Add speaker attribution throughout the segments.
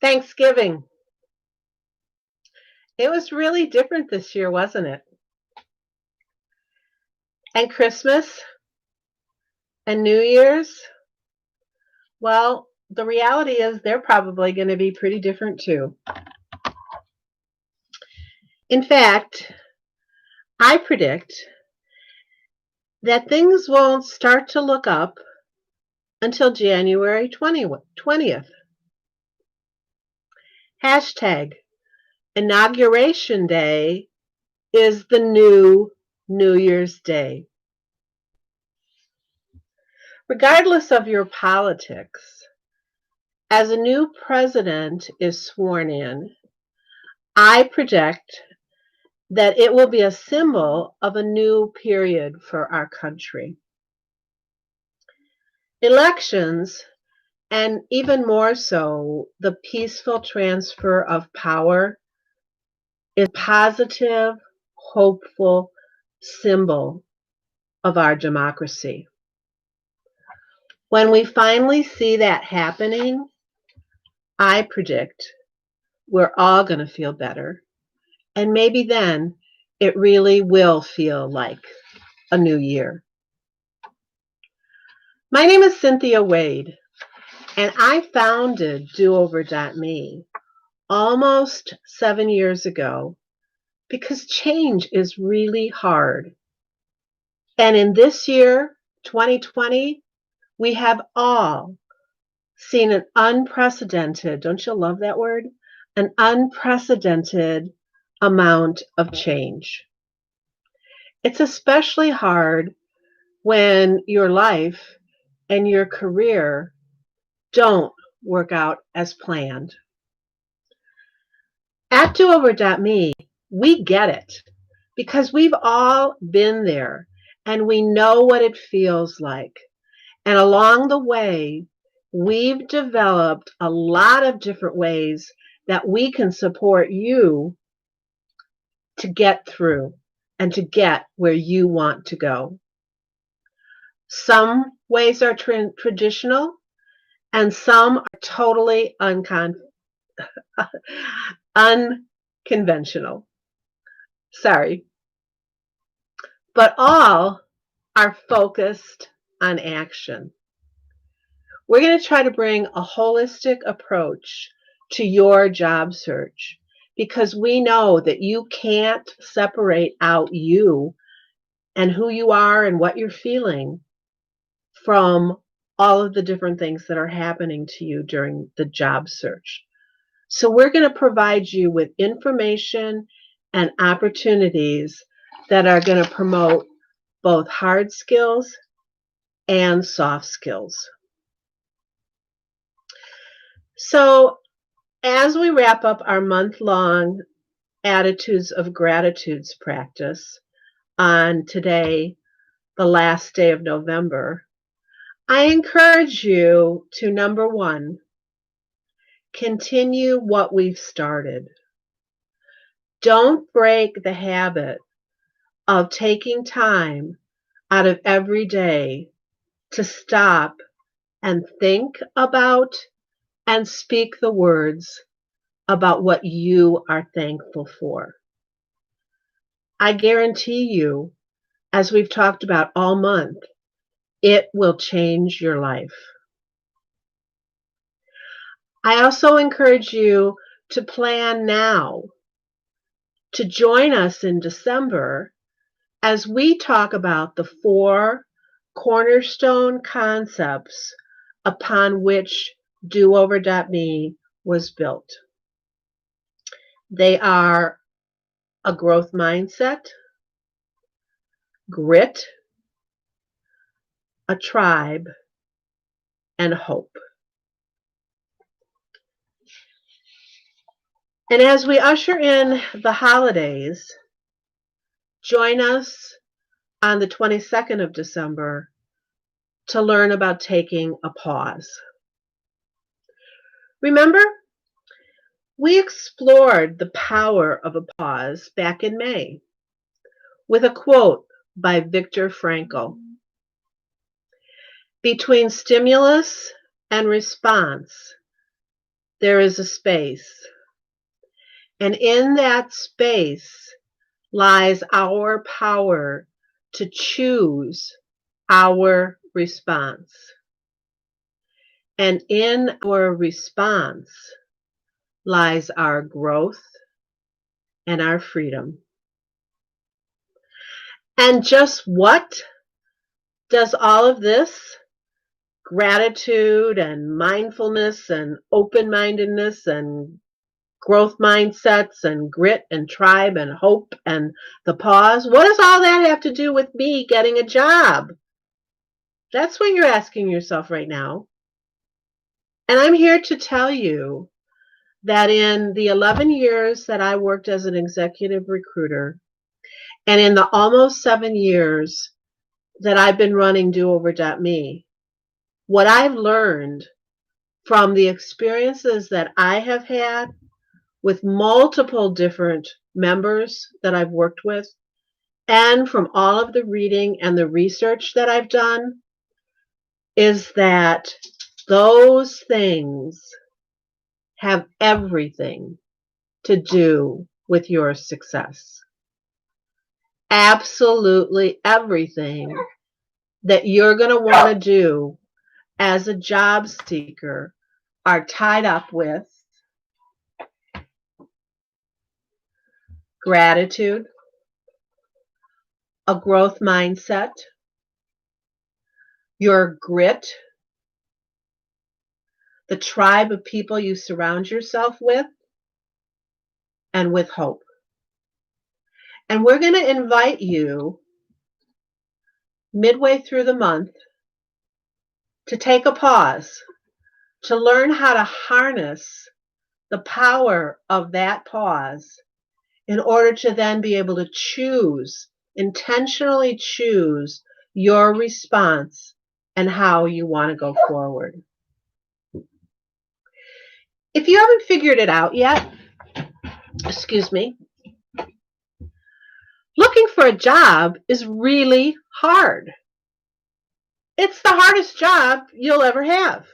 Speaker 1: Thanksgiving. It was really different this year, wasn't it? And Christmas and New Year's, well, the reality is they're probably going to be pretty different too. In fact, I predict that things won't start to look up until January 20th. Hashtag Inauguration Day is the new New Year's Day. Regardless of your politics, as a new president is sworn in, I project that it will be a symbol of a new period for our country. Elections, and even more so, the peaceful transfer of power, is a positive, hopeful symbol of our democracy. When we finally see that happening, I predict we're all going to feel better. And maybe then it really will feel like a new year. My name is Cynthia Wade, and I founded DoOver.me almost 7 years ago because change is really hard. And in this year, 2020, we have all seen an unprecedented, don't you love that word? An unprecedented amount of change. It's especially hard when your life and your career don't work out as planned. At DoOver.me, we get it because we've all been there and we know what it feels like. And along the way, we've developed a lot of different ways that we can support you to get through and to get where you want to go. Some ways are traditional and some are totally unconventional. Sorry. But all are focused on action. We're going to try to bring a holistic approach to your job search because we know that you can't separate out you and who you are and what you're feeling from all of the different things that are happening to you during the job search. So we're going to provide you with information and opportunities that are going to promote both hard skills and soft skills. So as we wrap up our month-long Attitudes of Gratitudes practice on today, the last day of November, I encourage you to, number one, continue what we've started. Don't break the habit of taking time out of every day to stop and think about and speak the words about what you are thankful for. I guarantee you, as we've talked about all month, it will change your life. I also encourage you to plan now to join us in December as we talk about the 4 cornerstone concepts upon which DoOver.me was built. They are a growth mindset, grit, a tribe, and hope. And as we usher in the holidays, join us on the 22nd of December to learn about taking a pause. Remember, we explored the power of a pause back in May with a quote by Viktor Frankl. Between stimulus and response, there is a space. And in that space lies our power to choose our response. And in our response lies our growth and our freedom. And just what does all of this gratitude and mindfulness and open-mindedness and growth mindsets and grit and tribe and hope and the pause, what does all that have to do with me getting a job? That's what you're asking yourself right now. And I'm here to tell you that in the 11 years that I worked as an executive recruiter, and in the almost 7 years that I've been running DoOver.me, what I've learned from the experiences that I have had with multiple different members that I've worked with, and from all of the reading and the research that I've done, is that those things have everything to do with your success. Absolutely everything that you're going to want to do as a job seeker are tied up with gratitude, a growth mindset, your grit, the tribe of people you surround yourself with, and with hope. And we're going to invite you midway through the month to take a pause, to learn how to harness the power of that pause in order to then be able to choose, intentionally choose your response and how you want to go forward. If you haven't figured it out yet, looking for a job is really hard. It's the hardest job you'll ever have.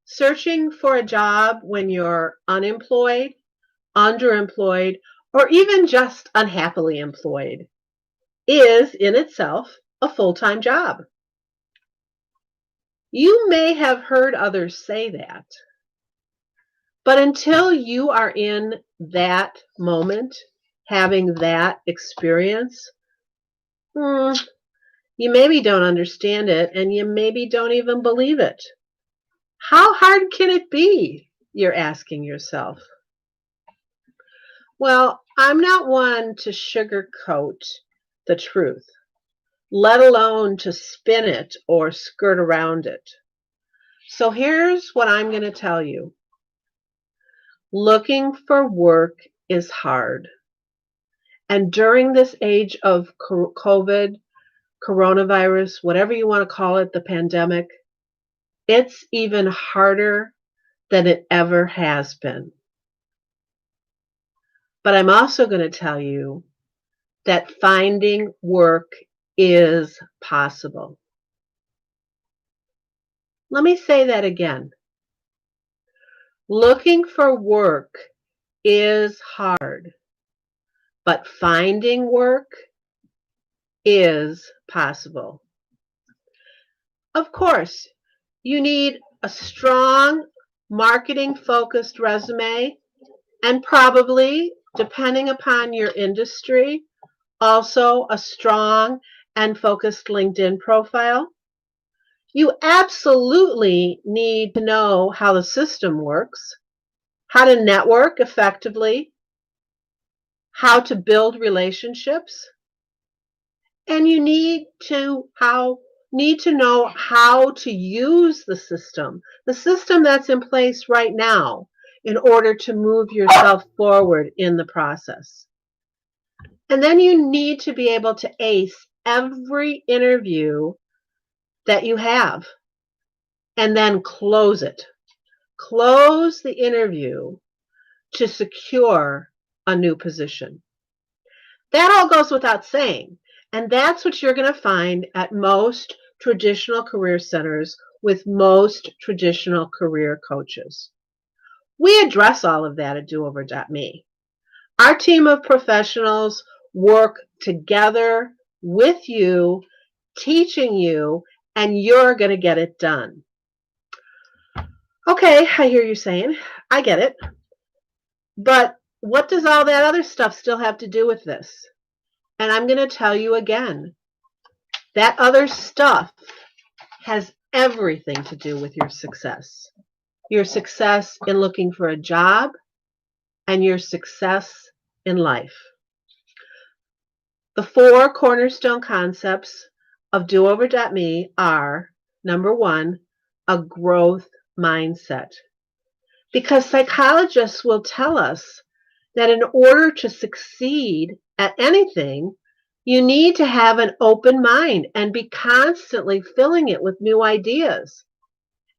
Speaker 1: Searching for a job when you're unemployed, underemployed, or even just unhappily employed is in itself a full-time job. You may have heard others say that, but until you are in that moment, having that experience, you maybe don't understand it, and you maybe don't even believe it. How hard can it be, you're asking yourself? Well, I'm not one to sugarcoat the truth, let alone to spin it or skirt around it. So here's what I'm going to tell you. Looking for work is hard. And during this age of COVID, coronavirus, whatever you want to call it, the pandemic, it's even harder than it ever has been. But I'm also going to tell you that finding work is possible. Let me say that again. Looking for work is hard, but finding work is possible. Of course, you need a strong marketing-focused resume and probably, depending upon your industry, also a strong and focused LinkedIn profile. You absolutely need to know how the system works, how to network effectively, how to build relationships, and you need to know how to use the system that's in place right now, in order to move yourself forward in the process. And then you need to be able to ace every interview that you have, and then close it. Close the interview to secure a new position. That all goes without saying, and that's what you're going to find at most traditional career centers with most traditional career coaches. We address all of that at doover.me. Our team of professionals work together with you, teaching you, and you're going to get it done. Okay, I hear you saying, I get it. But what does all that other stuff still have to do with this? And I'm going to tell you again, that other stuff has everything to do with your success. Your success in looking for a job and your success in life. The 4 cornerstone concepts of doover.me are, number 1, a growth mindset. Because psychologists will tell us that in order to succeed at anything, you need to have an open mind and be constantly filling it with new ideas.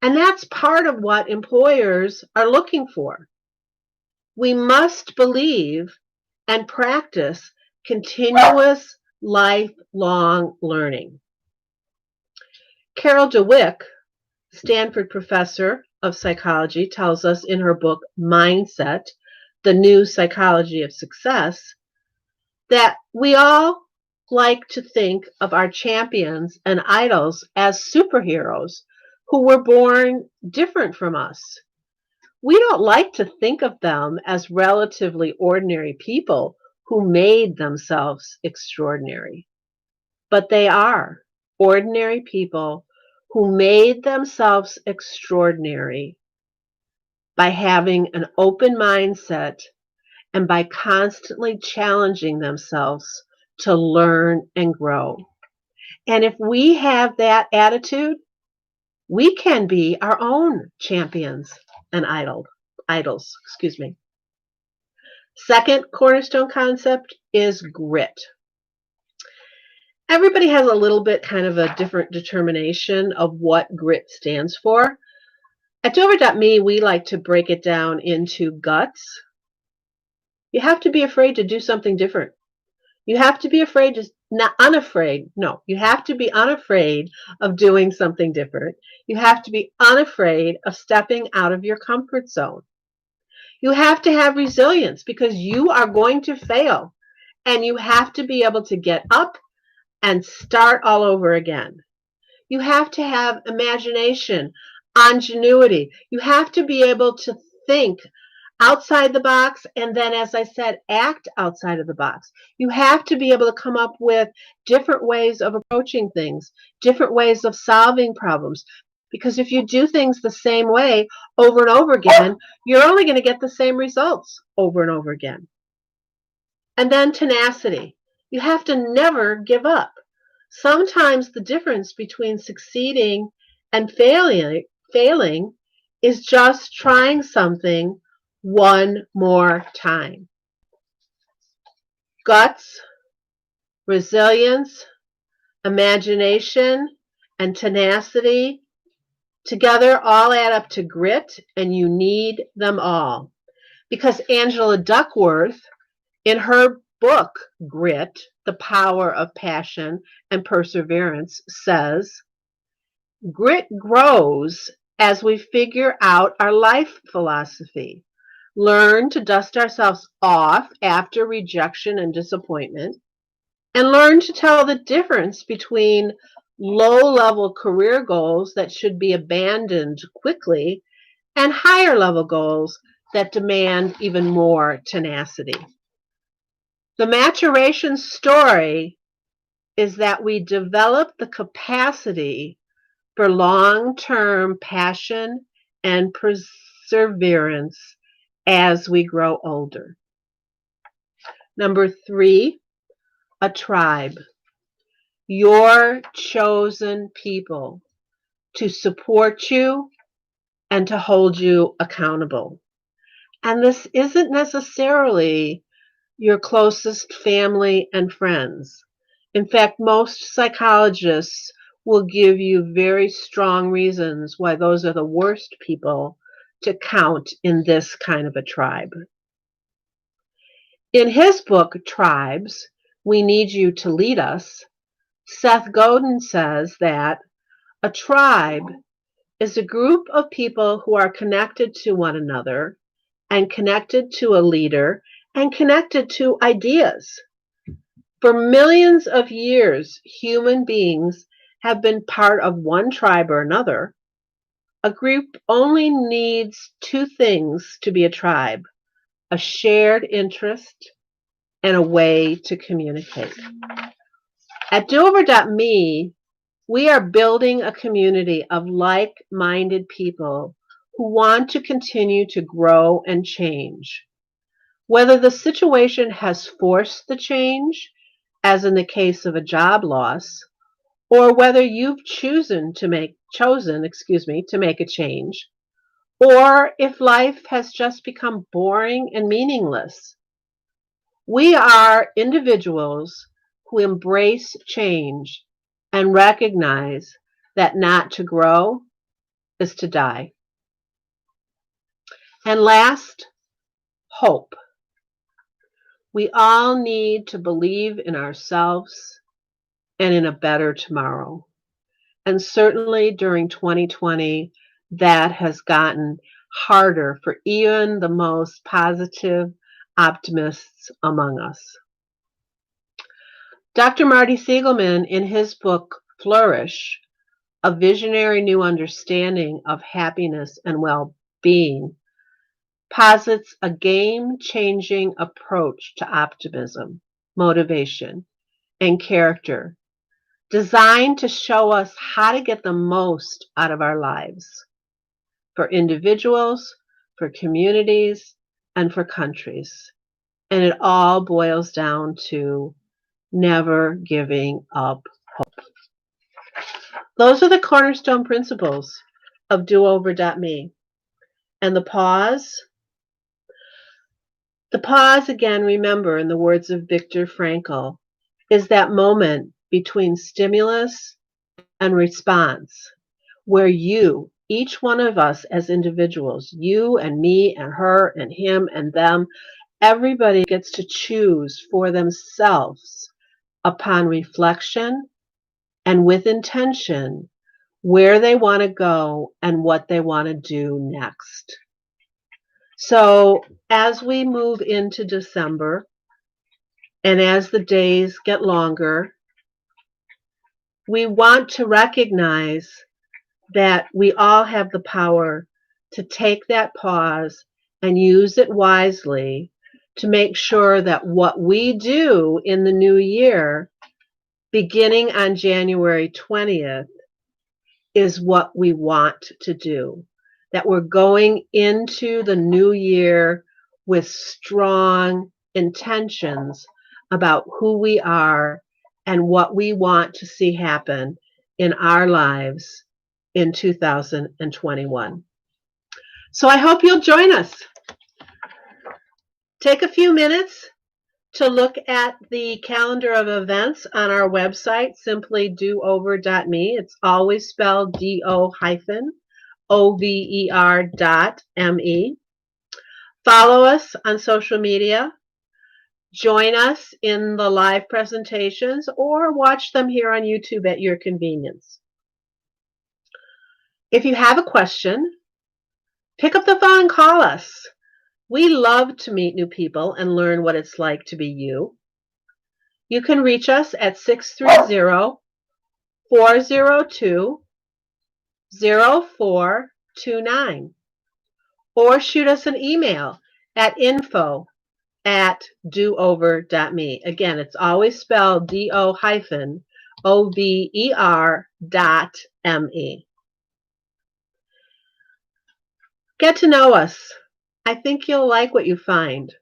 Speaker 1: And that's part of what employers are looking for. We must believe and practice continuous lifelong learning. Carol DeWick, Stanford professor of psychology, tells us in her book Mindset, The New Psychology of Success, that we all like to think of our champions and idols as superheroes who were born different from us. We don't like to think of them as relatively ordinary people who made themselves extraordinary. But they are ordinary people who made themselves extraordinary by having an open mindset and by constantly challenging themselves to learn and grow. And if we have that attitude, we can be our own champions and idols. Second cornerstone concept is grit. Everybody has a little bit kind of a different determination of what grit stands for. At dover.me, we like to break it down into guts. You have to be afraid to do something different. You have to be afraid to, not unafraid. No, you have to be unafraid of doing something different. You have to be unafraid of stepping out of your comfort zone. You have to have resilience because you are going to fail, and you have to be able to get up and start all over again. You have to have imagination, ingenuity. You have to be able to think outside the box and then, as I said, act outside of the box. You have to be able to come up with different ways of approaching things, different ways of solving problems. Because if you do things the same way over and over again, you're only going to get the same results over and over again. And then tenacity. You have to never give up. Sometimes the difference between succeeding and failing is just trying something one more time. Guts, resilience, imagination, and tenacity together all add up to grit, and you need them all. Because Angela Duckworth, in her book, Grit, The Power of Passion and Perseverance, says, grit grows as we figure out our life philosophy, learn to dust ourselves off after rejection and disappointment, and learn to tell the difference between low-level career goals that should be abandoned quickly and higher-level goals that demand even more tenacity. The maturation story is that we develop the capacity for long-term passion and perseverance as we grow older. Number 3, a tribe. Your chosen people to support you and to hold you accountable. And this isn't necessarily your closest family and friends. In fact, most psychologists will give you very strong reasons why those are the worst people to count in this kind of a tribe. In his book, Tribes, We Need You to Lead Us, Seth Godin says that a tribe is a group of people who are connected to one another and connected to a leader and connected to ideas. For millions of years, human beings have been part of one tribe or another. A group only needs two things to be a tribe: a shared interest and a way to communicate. At doover.me, we are building a community of like-minded people who want to continue to grow and change. Whether the situation has forced the change, as in the case of a job loss, or whether you've to make a change, or if life has just become boring and meaningless. We are individuals who embrace change and recognize that not to grow is to die. And last, hope. We all need to believe in ourselves and in a better tomorrow. And certainly during 2020, that has gotten harder for even the most positive optimists among us. Dr. Marty Siegelman, in his book Flourish, A Visionary New Understanding of Happiness and Well-Being, posits a game-changing approach to optimism, motivation, and character, designed to show us how to get the most out of our lives, for individuals, for communities, and for countries. And it all boils down to never giving up hope. Those are the cornerstone principles of doover.me. And the pause, again, remember, in the words of Viktor Frankl, is that moment between stimulus and response, where you, each one of us as individuals, you and me and her and him and them, everybody gets to choose for themselves upon reflection and with intention where they want to go and what they want to do next. So as we move into December and as the days get longer, we want to recognize that we all have the power to take that pause and use it wisely to make sure that what we do in the new year, beginning on January 20th, is what we want to do. That we're going into the new year with strong intentions about who we are and what we want to see happen in our lives in 2021. So I hope you'll join us. Take a few minutes to look at the calendar of events on our website, simply doover.me. It's always spelled DOOVER.me. Follow us on social media. Join us in the live presentations or watch them here on YouTube at your convenience. If you have a question, pick up the phone and call us. We love to meet new people and learn what it's like to be you. You can reach us at 630-402-0429 or shoot us an email at info@doover.me. Again, it's always spelled DOOVER.me. Get to know us. I think you'll like what you find,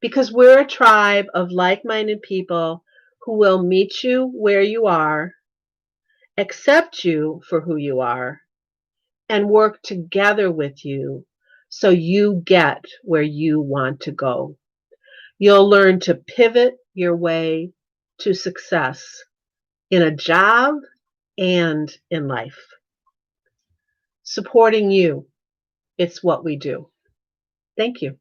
Speaker 1: because we're a tribe of like-minded people who will meet you where you are, accept you for who you are, and work together with you so you get where you want to go. You'll learn to pivot your way to success in a job and in life. Supporting you, it's what we do. Thank you.